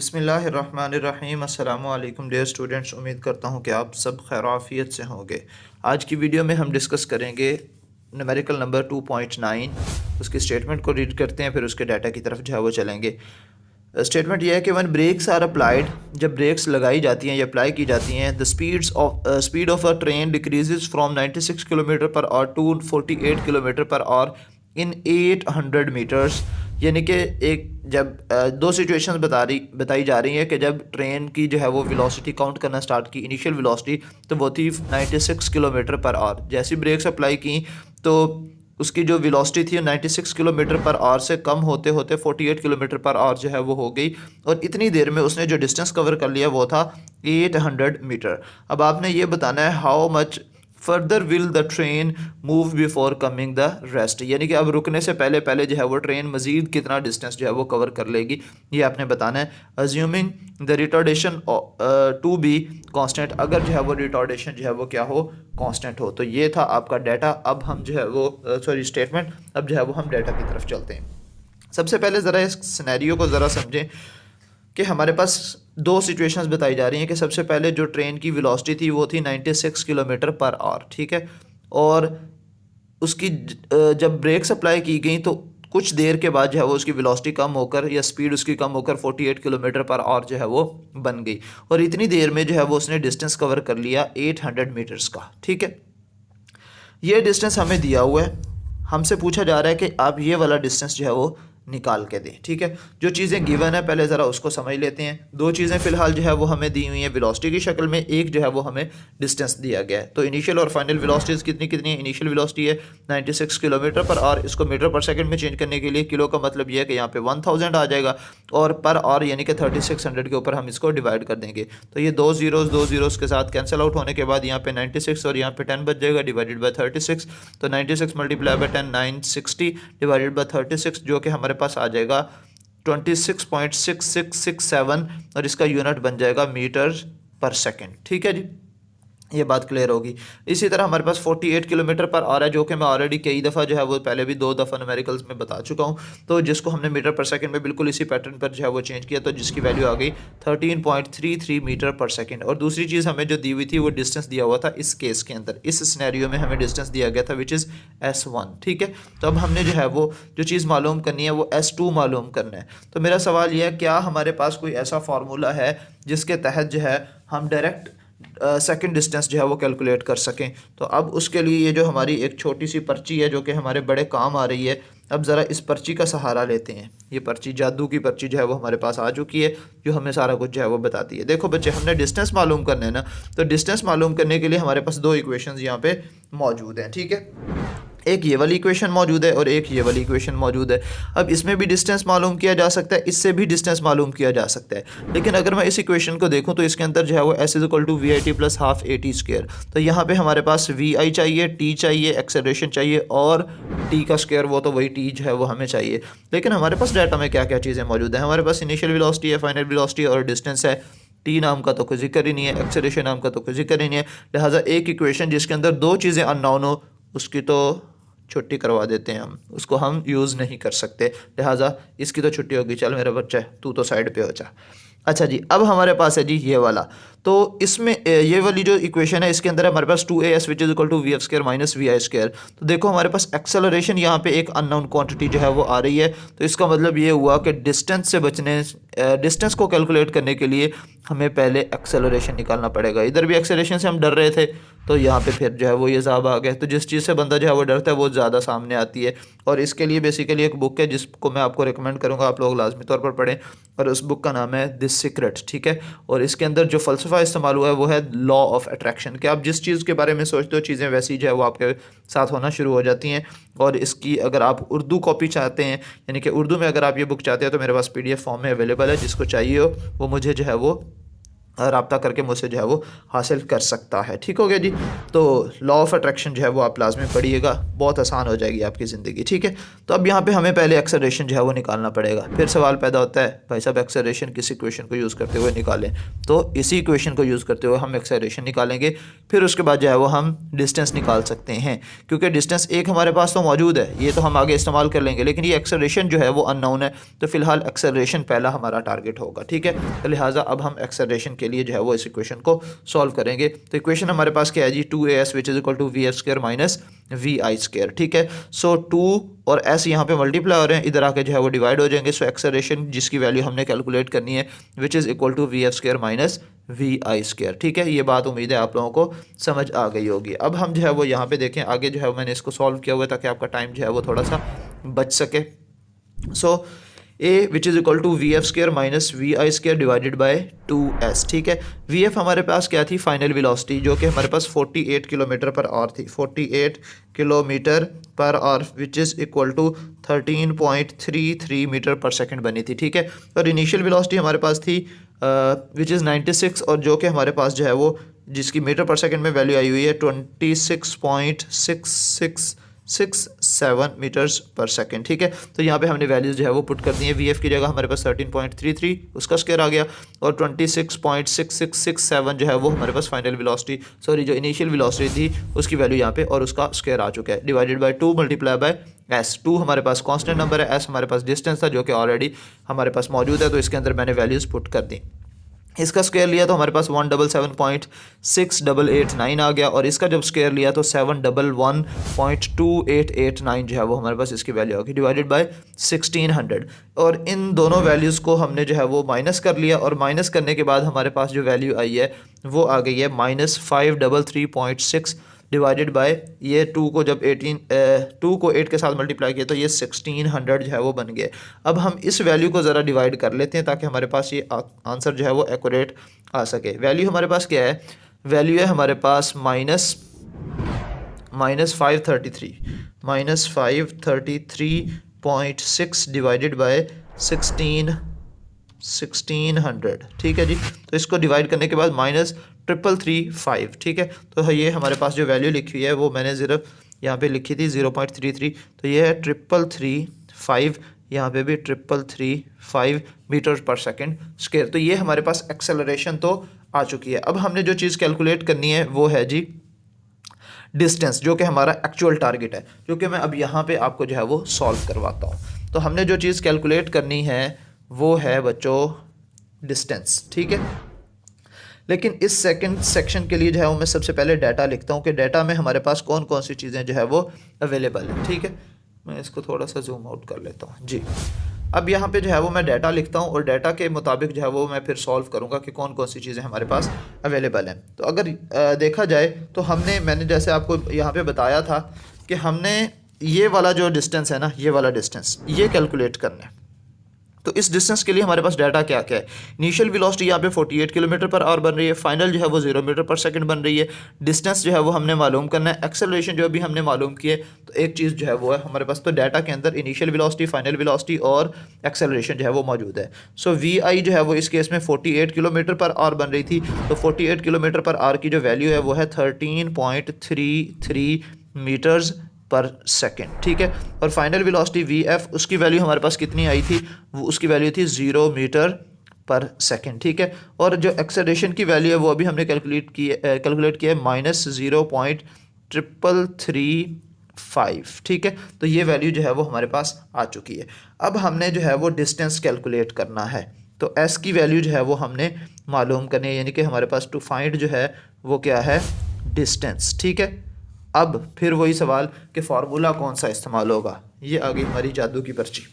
बिस्मिल्लाहिर्रहमानिर्रहीम। अस्सलामु अलैकुम डियर स्टूडेंट्स, उम्मीद करता हूँ कि आप सब खैराफियत से होंगे। आज की वीडियो में हम डिस्कस करेंगे न्यूमेरिकल नंबर 2.9। उसकी स्टेटमेंट को रीड करते हैं, फिर उसके डाटा की तरफ जो है वो चलेंगे। स्टेटमेंट यह है कि वन ब्रेक्स आर अप्लाइड, जब ब्रेक्स लगाई जाती हैं या अप्लाई की जाती हैं, the speed of a train decreases from 96 kilometre per hour to 48 kilometre per hour in 800 metres. यानी कि एक जब दो सिचुएशंस बताई जा रही हैं कि जब ट्रेन की जो है वो वेलोसिटी काउंट करना स्टार्ट की, इनिशियल वेलोसिटी तो वो थी 96 किलोमीटर पर आवर। जैसी ब्रेक्स अप्लाई की तो उसकी जो वेलोसिटी थी 96 किलोमीटर पर आवर से कम होते होते 48 किलोमीटर पर आवर जो है वो हो गई, और इतनी देर में उसने जो डिस्टेंस कवर कर लिया वो था 800 मीटर। अब आपने ये बताना है how much further will the train move before coming the rest, यानी कि अब रुकने से पहले पहले जो है वो ट्रेन मज़ीद कितना डिस्टेंस जो है वो कवर कर लेगी, ये आपने बताना है। Assuming the retardation to be constant, अगर जो है वो रिटार्डेशन जो है वो क्या हो, कांस्टेंट हो। तो ये था आपका डाटा। अब हम जो है वो स्टेटमेंट, अब जो है वो हम डाटा की तरफ चलते हैं। सबसे पहले ज़रा इस सिनेरियो को ज़रा समझें कि हमारे पास दो सिचुएशंस बताई जा रही हैं कि सबसे पहले जो ट्रेन की वेलोसिटी थी वो थी 96 किलोमीटर पर आवर, ठीक है, और उसकी जब ब्रेक्स अप्लाई की गई तो कुछ देर के बाद जो है वो उसकी वेलोसिटी कम होकर या स्पीड उसकी कम होकर 48 किलोमीटर पर आवर जो है वो बन गई, और इतनी देर में जो है वो उसने डिस्टेंस कवर कर लिया 800 मीटर्स का, ठीक है। ये डिस्टेंस हमें दिया हुआ है, हमसे पूछा जा रहा है कि आप ये वाला डिस्टेंस जो है वो निकाल के दें, ठीक है। जो चीज़ें गिवन है पहले ज़रा उसको समझ लेते हैं। दो चीज़ें फ़िलहाल जो है वो हमें दी हुई हैं वेलोसिटी की शक्ल में, एक जो है वो हमें डिस्टेंस दिया गया है। तो इनिशियल और फाइनल वेलोसिटीज़ कितनी कितनी है? इनिशियल वेलोसिटी है 96 किलोमीटर पर आवर, इसको मीटर पर सेकंड में चेंज करने के लिए किलो का मतलब ये है कि यहाँ पे 1000 आ जाएगा, और पर आवर यानी कि 3600 के ऊपर हम इसको डिवाइड कर देंगे। तो ये दो जीरोज़ के साथ कैंसिल आउट होने के बाद यहाँ पे 96 और यहाँ पे 10 बच जाएगा डिवाइडेड बाई 36। तो 96 मल्टीप्लाई बाई 10 960 डिवाइडेड बाई 36, जो कि हमारे पास आ जाएगा 26.6667, और इसका यूनिट बन जाएगा मीटर पर सेकंड, ठीक है जी। ये बात क्लियर होगी। इसी तरह हमारे पास 48 किलोमीटर पर आ रहा है, जो कि मैं ऑलरेडी कई दफ़ा जो है वो पहले भी 2 दफ़ा न्यूमेरिकल्स में बता चुका हूँ। तो जिसको हमने मीटर पर सेकंड में बिल्कुल इसी पैटर्न पर जो है वो चेंज किया, तो जिसकी वैल्यू आ गई 13.33 मीटर पर सेकंड। और दूसरी चीज़ हमें जो दी हुई थी वो डिस्टेंस दिया हुआ था इस केस के अंदर, इस सिनेरियो में हमें डिस्टेंस दिया गया था विच इज़ S1, ठीक है। तो अब हमने जो है वो जो चीज़ मालूम करनी है वो S2 मालूम करना है। तो मेरा सवाल यह है, क्या हमारे पास कोई ऐसा फार्मूला है जिसके तहत जो है हम डायरेक्ट सेकंड डिस्टेंस जो है वो कैलकुलेट कर सकें? तो अब उसके लिए ये जो हमारी एक छोटी सी पर्ची है जो कि हमारे बड़े काम आ रही है, अब ज़रा इस पर्ची का सहारा लेते हैं। ये पर्ची, जादू की पर्ची जो है वो हमारे पास आ चुकी है, जो हमें सारा कुछ जो है वो बताती है। देखो बच्चे, हमने डिस्टेंस मालूम करना है ना, तो डिस्टेंस मालूम करने के लिए हमारे पास दो इक्वेशंस यहाँ पे मौजूद हैं, ठीक है। एक ये वाली इक्वेशन मौजूद है और एक ये वाली इक्वेशन मौजूद है। अब इसमें भी डिस्टेंस मालूम किया जा सकता है, इससे भी डिस्टेंस मालूम किया जा सकता है, लेकिन अगर मैं इस इक्वेशन को देखूं तो इसके अंदर जो है वो S = VIT + ½ AT²। तो यहाँ पे हमारे पास VI चाहिए, T चाहिए, एक्सेलरेशन चाहिए, और T का स्क्वायर वो तो वही T जो है वो हमें चाहिए। लेकिन हमारे पास डाटा में क्या क्या चीज़ें मौजूद हैं? हमारे पास इनिशियल वेलोसिटी है, फाइनल वेलोसिटी और डिस्टेंस है। T नाम का तो कोई जिक्र ही नहीं है, एक्सेलरेशन नाम का तो कोई जिक्र ही नहीं है। लिहाजा एक इक्वेशन जिसके अंदर दो चीज़ें अननोन हो उसकी तो छुट्टी करवा देते हैं, हम उसको हम यूज़ नहीं कर सकते। लिहाजा इसकी तो छुट्टी होगी, चल मेरा बच्चा तू तो साइड पे हो जा। अच्छा जी, अब हमारे पास है जी ये वाला। तो इसमें ये वाली जो इक्वेशन है इसके अंदर हमारे पास 2AS = VF² - VI²। तो देखो हमारे पास एक्सेलरेशन यहाँ पे एक अननोन क्वांटिटी जो है वो आ रही है, तो इसका मतलब ये हुआ कि डिस्टेंस से बचने, डिस्टेंस को कैलकुलेट करने के लिए हमें पहले एक्सेलरेशन निकालना पड़ेगा। इधर भी एक्सेलरेशन से हम डर रहे थे, तो यहाँ पे फिर जो है वो ये हिसाब आ गया। तो जिस चीज़ से बंदा जो है वो डरता है वो ज़्यादा सामने आती है, और इसके लिए बेसिकली एक बुक है जिसको मैं आपको रिकमेंड करूँगा, आप लोग लाजमी तौर पर पढ़ें, और उस बुक का नाम है द सीक्रेट, ठीक है। और इसके अंदर जो फ़लसफ़ा इस्तेमाल हुआ है वो है लॉ ऑफ अट्रैक्शन, कि आप जिस चीज़ के बारे में सोचते हो चीज़ें वैसी जो है वो आपके साथ होना शुरू हो जाती हैं। और इसकी अगर आप उर्दू कॉपी चाहते हैं, यानी कि उर्दू में अगर आप ये बुक चाहते हैं, तो मेरे पास PDF फॉर्म में अवेलेबल है, जिसको चाहिए हो वो मुझे जो है वो रब्ता करके मुझसे जो है वो हासिल कर सकता है। ठीक हो गया जी। तो लॉ ऑफ अट्रैक्शन जो है वो आप लाजमी पढ़िएगा, बहुत आसान हो जाएगी आपकी ज़िंदगी। ठीक है, तो अब यहाँ पे हमें पहले एक्सेलरेशन जो है वो निकालना पड़ेगा। फिर सवाल पैदा होता है भाई साहब एक्सेलरेशन किस इक्वेशन को यूज़ करते हुए निकालें, तो इसी इक्वेशन को यूज़ करते हुए हम एक्सेलरेशन निकालेंगे। फिर उसके बाद जो है वो हम डिस्टेंस निकाल सकते हैं, क्योंकि डिस्टेंस एक हमारे पास तो मौजूद है, ये तो हम आगे इस्तेमाल कर लेंगे, लेकिन ये एक्सेलरेशन जो है वो अननोन है, तो फिलहाल एक्सेलरेशन पहला हमारा टारगेट होगा। ठीक है, तो लिहाजा अब हम एक्सेलरेशन के लिए जो है वो इस इक्वेशन को सॉल्व करेंगे। तो इक्वेशन हमारे पास क्या है जी, 2as which is equal to v f square minus v i square. ठीक है, सो 2 और s यहाँ पे मल्टीप्लाई हो रहे हैं, इधर आके जो है वो डिवाइड हो जाएंगे। सो एक्सेलरेशन जिसकी वैल्यू हमने कैलकुलेट करनी है which is equal to v f square minus v i square. ठीक है, ये बात उम्मीद है आप लोगों को समझ आ गई होगी। अब हम जो है वो यहाँ पे देखें आगे जो है मैंने इसको सॉल्व किया हुआ है ताकि आपका टाइम जो है वो थोड़ा सा बच सके। So a which is equal to v f square minus v i square divided by 2s। ठीक है, वी एफ हमारे पास क्या थी, फाइनल वेलोसिटी, जो कि हमारे पास 48 किलोमीटर पर आवर थी, 48 kilometre per hour which is equal to 13.33 metre per second बनी थी। ठीक है, और इनिशियल वेलोसिटी हमारे पास थी विच इज़ 96, और जो कि हमारे पास जो है वो जिसकी मीटर पर सेकंड में वैल्यू आई हुई है 26.6667 मीटर्स पर सेकंड। ठीक है, तो यहाँ पे हमने वैल्यूज़ जो है वो पुट कर दी है। वी एफ की जगह हमारे पास 13.33 उसका स्क्वायर आ गया, और 26.6667 जो है वो हमारे पास फाइनल वेलोसिटी जो इनिशियल वेलोसिटी थी उसकी वैल्यू यहाँ पे, और उसका स्क्वायर आ चुका है, divided by 2 multiply by S. 2 हमारे पास कांस्टेंट नंबर है, एस हमारे पास डिस्टेंस था जो कि ऑलरेडी हमारे पास मौजूद है, तो इसके अंदर मैंने वैल्यूज़ पुट कर दी। इसका स्क्वायर लिया तो हमारे पास 177.6889 आ गया, और इसका जब स्क्वायर लिया तो 711.2889 जो है वो हमारे पास इसकी वैल्यू आ गई, डिवाइडेड बाय 1600। और इन दोनों वैल्यूज़ को हमने जो है वो माइनस कर लिया, और माइनस करने के बाद हमारे पास जो वैल्यू आई है वो आ गई है -533.6 डिवाइडेड बाय ये 2 को जब 2 को 8 के साथ मल्टीप्लाई किया तो ये 1600 जो है वो बन गया। अब हम इस वैल्यू को ज़रा डिवाइड कर लेते हैं ताकि हमारे पास ये आंसर जो है वो एक्यूरेट आ सके। वैल्यू हमारे पास क्या है, वैल्यू है हमारे पास -533.6 डिवाइडेड बाय 1600। ठीक है जी, तो इसको डिवाइड करने के बाद -333.5। ठीक है, तो ये हमारे पास जो वैल्यू लिखी हुई है वो मैंने सिर्फ यहाँ पे लिखी थी 0.33, तो ये है 333.5, यहाँ पे भी 333.5 मीटर पर सेकंड स्क्वायर। तो ये हमारे पास एक्सेलरेशन तो आ चुकी है। अब हमने जो चीज़ कैलकुलेट करनी है वो है जी डिस्टेंस, जो कि हमारा एक्चुअल टारगेट है, जो कि मैं अब यहाँ पे आपको जो है वो सॉल्व करवाता हूँ। तो हमने जो चीज़ कैलकुलेट करनी है वो है बच्चों डिस्टेंस। ठीक है, लेकिन इस सेकंड सेक्शन के लिए जो है वो मैं सबसे पहले डाटा लिखता हूँ कि डाटा में हमारे पास कौन कौन सी चीज़ें जो है वो अवेलेबल है। ठीक है, मैं इसको थोड़ा सा जूम आउट कर लेता हूँ जी। अब यहाँ पे जो है वो मैं डाटा लिखता हूँ, और डाटा के मुताबिक जो है वो मैं फिर सॉल्व करूँगा कि कौन कौन सी चीज़ें हमारे पास अवेलेबल हैं। तो अगर देखा जाए तो मैंने जैसे आपको यहाँ पे बताया था कि हमने ये वाला जो डिस्टेंस है ना, ये वाला डिस्टेंस ये कैलकुलेट करना है। तो इस डिस्टेंस के लिए हमारे पास डाटा क्या क्या है, इनिशियल वेलोसिटी यहाँ पे 48 किलोमीटर पर आवर बन रही है, फाइनल जो है वो 0 मीटर पर सेकंड बन रही है, डिस्टेंस जो है वो हमने मालूम करना है, एक्सेलरेशन जो भी हमने मालूम किए। तो एक चीज़ जो है वो है हमारे पास, तो डाटा के अंदर इनिशियल वेलोसिटी, फाइनल वेलोसिटी और एक्सेलरेशन जो है वो मौजूद है। सो वी आई जो है वो इस केस में 48 किलोमीटर पर आवर बन रही थी, तो 48 किलोमीटर पर आवर की जो वैल्यू है वो है 13.33 मीटर्स पर सेकेंड। ठीक है, और फाइनल वेलोसिटी वी एफ उसकी वैल्यू हमारे पास कितनी आई थी, वो उसकी वैल्यू थी 0 मीटर पर सेकेंड। ठीक है, और जो एक्सेलरेशन की वैल्यू है वो अभी हमने कैलकुलेट की है -0.333.5। ठीक है, तो ये वैल्यू जो है वो हमारे पास आ चुकी है। अब हमने जो है वो डिस्टेंस कैलकुलेट करना है, तो एस की वैल्यू जो है वो हमने मालूम करनी है, यानी कि हमारे पास टू फाइंड जो है वो क्या है, डिस्टेंस। ठीक है, अब फिर वही सवाल कि फार्मूला कौन सा इस्तेमाल होगा, ये आ गई हमारी जादू की पर्ची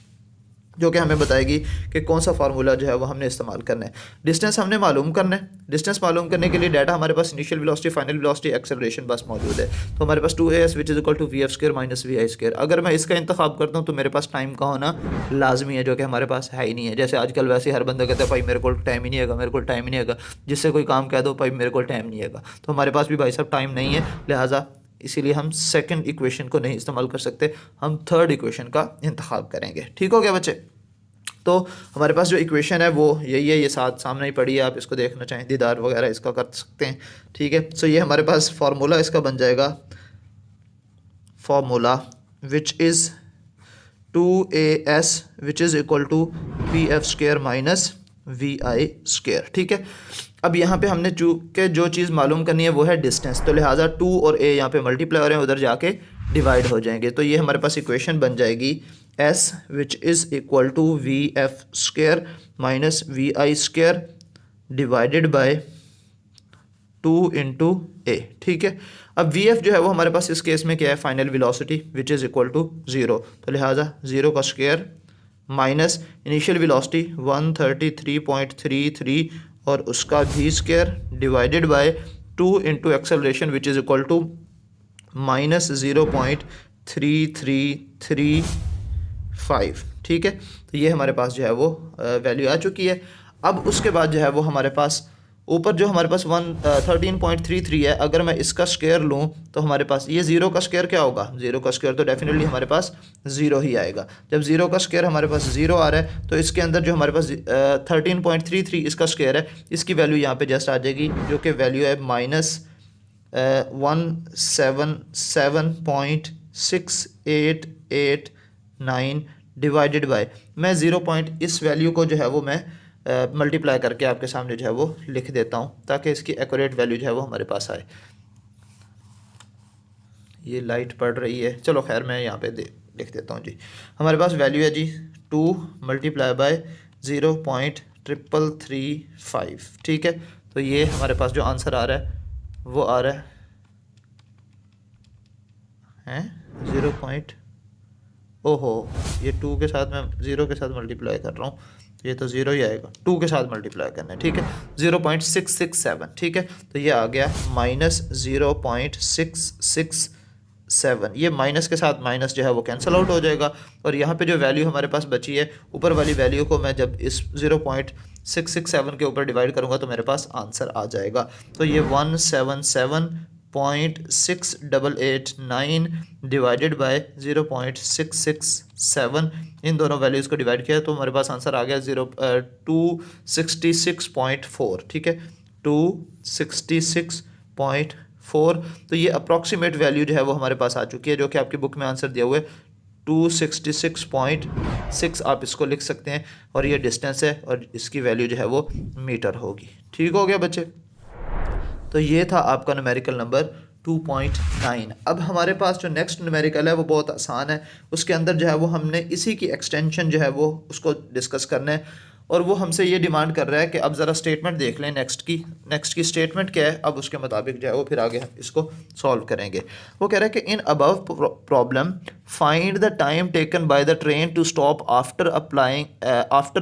जो कि हमें बताएगी कि कौन सा फार्मूला जो है वो हमने इस्तेमाल करना है। डिस्टेंस हमने मालूम करना है, डिस्टेंस मालूम करने के लिए डाटा हमारे पास initial velocity, final velocity, acceleration बस मौजूद है। तो हमारे पास 2as which is equal to v f square minus v i square. अगर मैं इसका इंतखाब करता हूँ तो मेरे पास टाइम का होना लाजमी है, जो कि हमारे पास है ही नहीं है। जैसे आजकल वैसे हर बंदा कहता है भाई मेरे को टाइम ही नहीं है, मेरे को टाइम ही नहीं है, जिससे कोई काम कह दो भाई मेरे को टाइम नहीं है, तो हमारे पास भी भाई साहब टाइम नहीं है, लिहाजा इसीलिए हम सेकंड इक्वेशन को नहीं इस्तेमाल कर सकते, हम थर्ड इक्वेशन का इंतखाब करेंगे। ठीक हो गया बच्चे, तो हमारे पास जो इक्वेशन है वो यही है, ये साथ सामने ही पड़ी है, आप इसको देखना चाहें दीदार वगैरह इसका कर सकते हैं, ठीक है। सो ये हमारे पास फार्मूला इसका बन जाएगा, formula which is 2AS which is equal to VF square minus VI square, ठीक है। अब यहाँ पे हमने चूँकि जो चीज़ मालूम करनी है वो है डिस्टेंस, तो लिहाजा 2 और A यहाँ पे मल्टीप्लाई हो रहे हैं, उधर जाके डिवाइड हो जाएंगे। तो ये हमारे पास इक्वेशन बन जाएगी S which is equal to VF square minus VI square divided by 2 into A, ठीक है। अब VF जो है वो हमारे पास इस केस में क्या है, final velocity which is equal to 0, तो लिहाजा 0 का स्क्वायर माइनस इनिशियल वेलोसिटी 133.33 और उसका V square divided by 2 into acceleration which is equal to minus 0.3335, ठीक है। तो ये हमारे पास जो है वो वैल्यू आ चुकी है। अब उसके बाद जो है वो हमारे पास ऊपर जो हमारे पास 13.33 है, अगर मैं इसका स्क्वायर लूँ तो हमारे पास ये 0 का स्क्वायर क्या होगा, 0 का स्क्वायर तो डेफिनेटली हमारे पास 0 ही आएगा। जब 0 का स्क्वायर हमारे पास 0 आ रहा है तो इसके अंदर जो हमारे पास 13.33 इसका स्क्वायर है, इसकी वैल्यू यहाँ पे जस्ट आ जाएगी, जो कि वैल्यू है माइनस 177.6889 डिवाइडेड बाय, मैं 0 पॉइंट इस वैल्यू को जो है वो मैं मल्टीप्लाई करके आपके सामने जो है वो लिख देता हूँ ताकि इसकी एक्यूरेट वैल्यू जो है वो हमारे पास आए। ये लाइट पड़ रही है, चलो खैर मैं यहाँ पे लिख देता हूँ जी। हमारे पास वैल्यू है जी 2 मल्टीप्लाई बाय 0.335, ठीक है। तो ये हमारे पास जो आंसर आ रहा है वो आ रहा है 0 पॉइंट, ओहो ये 2 के साथ मैं 0 के साथ मल्टीप्लाई कर रहा हूँ, ये तो 0 ही आएगा, 2 के साथ मल्टीप्लाई करना है, ठीक है। 0.667, ठीक है। तो ये आ गया माइनस 0.667, ये माइनस के साथ माइनस जो है वो कैंसिल आउट हो जाएगा और यहाँ पे जो वैल्यू हमारे पास बची है, ऊपर वाली वैल्यू को मैं जब इस 0.667 के ऊपर डिवाइड करूँगा तो मेरे पास आंसर आ जाएगा। तो ये 177.6889 डिवाइडेड बाय 0.667, इन दोनों वैल्यूज़ को डिवाइड किया तो हमारे पास आंसर आ गया 266.4, ठीक है, 266.4। तो ये अप्रॉक्सीमेट वैल्यू जो है वो हमारे पास आ चुकी है, जो कि आपकी बुक में आंसर दिया हुआ है 266.6, आप इसको लिख सकते हैं। और ये डिस्टेंस है और इसकी वैल्यू जो है वो मीटर होगी, ठीक हो गया बच्चे। तो ये था आपका न्यूमेरिकल नंबर 2.9। अब हमारे पास जो नेक्स्ट न्यूमेरिकल है वो बहुत आसान है, उसके अंदर जो है वो हमने इसी की एक्सटेंशन जो है वो उसको डिस्कस करना है और वो हमसे ये डिमांड कर रहा है कि अब ज़रा स्टेटमेंट देख लें नेक्स्ट की स्टेटमेंट क्या है, अब उसके मुताबिक जो है वो फिर आगे हम इसको सॉल्व करेंगे। वो कह रहा है कि in above problem find the time taken by the train to stop after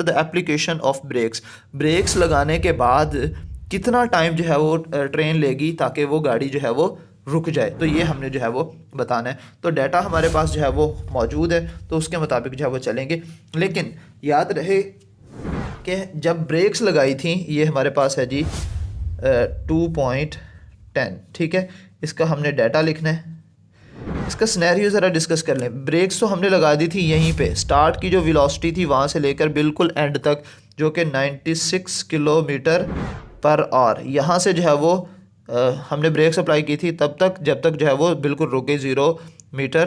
the application of brakes लगाने के बाद कितना टाइम जो है वो ट्रेन लेगी ताकि वो गाड़ी जो है वो रुक जाए, तो ये हमने जो है वो बताना है। तो डाटा हमारे पास जो है वो मौजूद है, तो उसके मुताबिक जो है वो चलेंगे। लेकिन याद रहे कि जब ब्रेक्स लगाई थी, ये हमारे पास है जी 2.10, ठीक है। इसका हमने डाटा लिखना है, इसका सिनेरियो ज़रा डिस्कस कर लें। ब्रेक्स तो हमने लगा दी थी यहीं पे, स्टार्ट की जो वेलोसिटी थी वहाँ से लेकर बिल्कुल एंड तक, जो कि 96 किलोमीटर पर आवर, यहाँ से जो है वो हमने ब्रेक्स अप्लाई की थी तब तक जब तक जो है वो बिल्कुल रुक गई 0 मीटर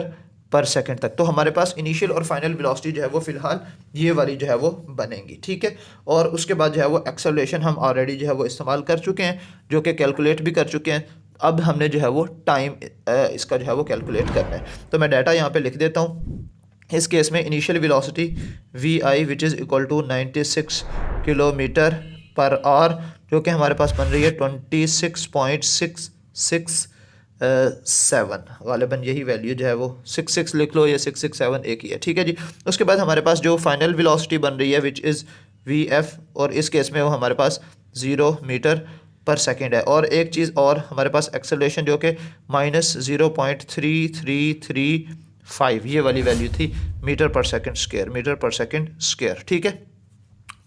पर सेकंड तक। तो हमारे पास इनिशियल और फाइनल वेलोसिटी जो है वो फ़िलहाल ये वाली जो है वो बनेंगी, ठीक है। और उसके बाद जो है वो एक्सेलरेशन हम ऑलरेडी जो है वो इस्तेमाल कर चुके हैं, जो कि कैलकुलेट भी कर चुके हैं। अब हमने जो है वो टाइम इसका जो है वो कैलकुलेट करना है। तो मैं डाटा यहाँ पे लिख देता हूँ। इस केस में initial velocity VI which is equal to 96 kilometre per hour, जो कि हमारे पास बन रही है 26.667, गालिबन यही वैल्यू जो है वो 66 लिख लो या 667 एक ही है, ठीक है जी। उसके बाद हमारे पास जो फाइनल वेलोसिटी बन रही है विच इज़ VF, और इस केस में वो हमारे पास 0 मीटर पर सेकेंड है। और एक चीज़ और, हमारे पास एक्सेलरेशन जो कि माइनस 0.3335 ये वाली वैल्यू थी मीटर पर सेकेंड स्क्वायर, ठीक है।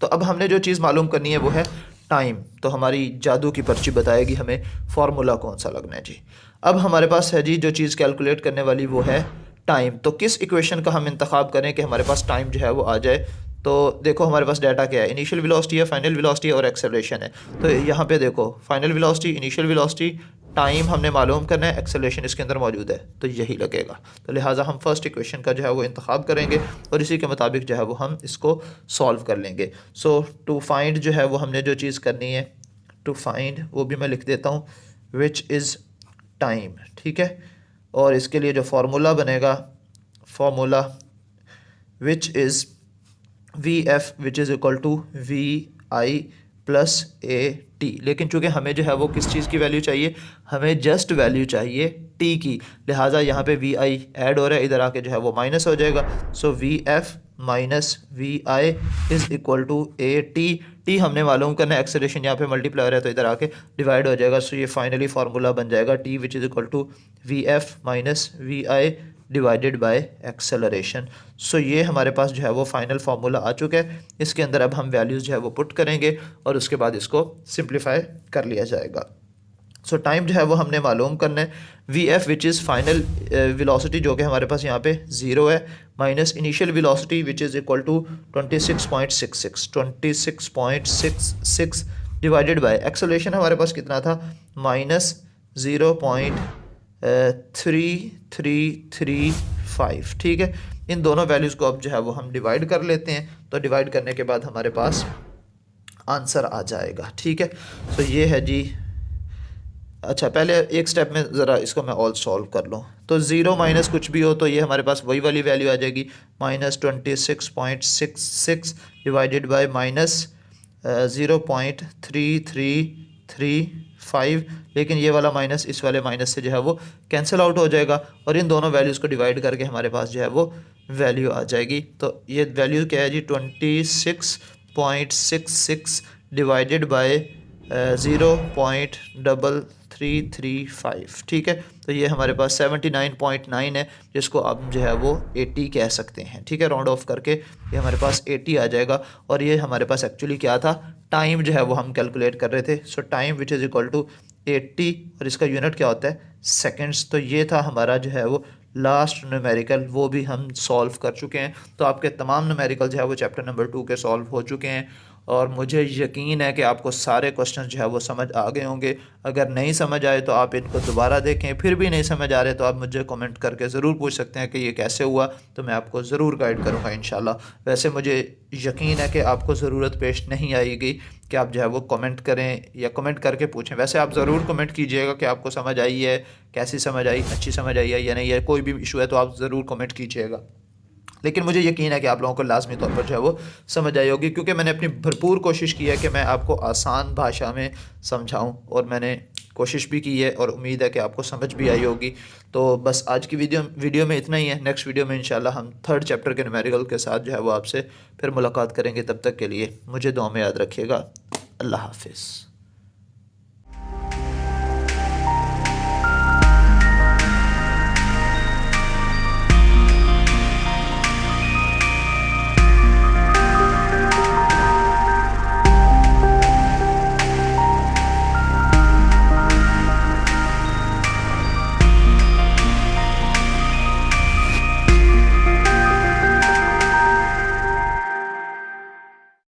तो अब हमने जो चीज़ मालूम करनी है वो है टाइम। तो हमारी जादू की पर्ची बताएगी हमें फार्मूला कौन सा लगना है जी। अब हमारे पास है जी जो चीज़ कैलकुलेट करने वाली वो है टाइम। तो किस इक्वेशन का हम इंतखाब करें कि हमारे पास टाइम जो है वो आ जाए। तो देखो हमारे पास डाटा क्या है, इनिशियल वेलोसिटी है, फाइनल वेलोसिटी और एक्सेलरेशन है। तो यहाँ पे देखो final velocity, initial velocity, time हमने मालूम करना है, एक्सेलरेशन इसके अंदर मौजूद है, तो यही लगेगा। तो लिहाजा हम फर्स्ट इक्वेशन का जो है वो इंतखाब करेंगे और इसी के मुताबिक जो है वो हम इसको सॉल्व कर लेंगे। सो टू फाइंड जो है वो हमने जो चीज़ करनी है, टू फाइंड वो भी मैं लिख देता हूँ, विच इज़ टाइम, ठीक है। और इसके लिए जो फार्मूला बनेगा, formula which is v f which is equal to v i plus a t. लेकिन चूँकि हमें जो है वो किस चीज़ की वैल्यू चाहिए, हमें जस्ट वैल्यू चाहिए टी की, लिहाजा यहाँ पे वी आई ऐड हो रहा है, इधर आके जो है वो माइनस हो जाएगा। So v f minus v i is equal to a t. T हमने मालूम करना है, एक्सेलरेशन यहाँ पे मल्टीप्लाई है तो इधर आके डिवाइड हो जाएगा। सो ये फाइनली फार्मूला बन जाएगा t which is equal to v f minus v i divided by acceleration. So ये हमारे पास जो है वो फाइनल फार्मूला आ चुका है। इसके अंदर अब हम वैल्यूज़ जो है वो पुट करेंगे और उसके बाद इसको सिंप्लीफाई कर लिया जाएगा। सो टाइम जो है वो हमने मालूम करना है, v f which is final velocity जो कि हमारे पास यहाँ पे 0 है, minus initial velocity which is equal to 26.66 divided by acceleration हमारे पास कितना था, माइनस 0.3335, ठीक है। इन दोनों वैल्यूज़ को अब जो है वो हम डिवाइड कर लेते हैं, तो डिवाइड करने के बाद हमारे पास आंसर आ जाएगा, ठीक है। तो ये है जी। अच्छा पहले एक स्टेप में ज़रा इसको मैं ऑल सॉल्व कर लूँ। तो 0 माइनस कुछ भी हो तो ये हमारे पास वही वाली वैल्यू आ जाएगी, माइनस 26.66 डिवाइडेड बाय माइनस 0.3335, लेकिन ये वाला माइनस इस वाले माइनस से जो है वो कैंसिल आउट हो जाएगा और इन दोनों वैल्यूज़ को डिवाइड करके हमारे पास जो है वो वैल्यू आ जाएगी। तो ये वैल्यू क्या है जी, 26.66 डिवाइडेड बाय 0.3335, ठीक है। तो ये हमारे पास 79.9 है, जिसको आप जो है वो 80 कह सकते हैं, ठीक है। राउंड ऑफ करके ये हमारे पास 80 आ जाएगा। और ये हमारे पास एक्चुअली क्या था, टाइम जो है वो हम कैलकुलेट कर रहे थे। So time which is equal to 80 और इसका यूनिट क्या होता है, सेकेंड्स। तो ये था हमारा जो है वो लास्ट न्यूमेरिकल, वो भी हम सॉल्व कर चुके हैं। तो आपके तमाम न्यूमेरिकल जो है वो चैप्टर नंबर 2 के सॉल्व हो चुके हैं और मुझे यकीन है कि आपको सारे क्वेश्चन जो है वो समझ आ गए होंगे। अगर नहीं समझ आए तो आप इनको दोबारा देखें, फिर भी नहीं समझ आ रहे तो आप मुझे कमेंट करके ज़रूर पूछ सकते हैं कि ये कैसे हुआ, तो मैं आपको ज़रूर गाइड करूँगा इंशाल्लाह। वैसे मुझे यकीन है कि आपको ज़रूरत पेश नहीं आएगी कि आप जो है वो कमेंट करें या कमेंट करके पूछें। वैसे आप ज़रूर कमेंट कीजिएगा कि आपको समझ आई है, कैसी समझ आई, अच्छी समझ आई है या नहीं है। कोई भी इशू है तो आप ज़रूर कमेंट कीजिएगा, लेकिन मुझे यकीन है कि आप लोगों को लाजमी तौर पर जो है वो समझ आई होगी, क्योंकि मैंने अपनी भरपूर कोशिश की है कि मैं आपको आसान भाषा में समझाऊं और मैंने कोशिश भी की है और उम्मीद है कि आपको समझ भी आई होगी। तो बस आज की वीडियो में इतना ही है। नेक्स्ट वीडियो में इंशाल्लाह हम 3rd चैप्टर के न्यूमेरिकल के साथ जो है वो आपसे फिर मुलाकात करेंगे। तब तक के लिए मुझे दुआ में याद रखिएगा। अल्लाह हाफिज़।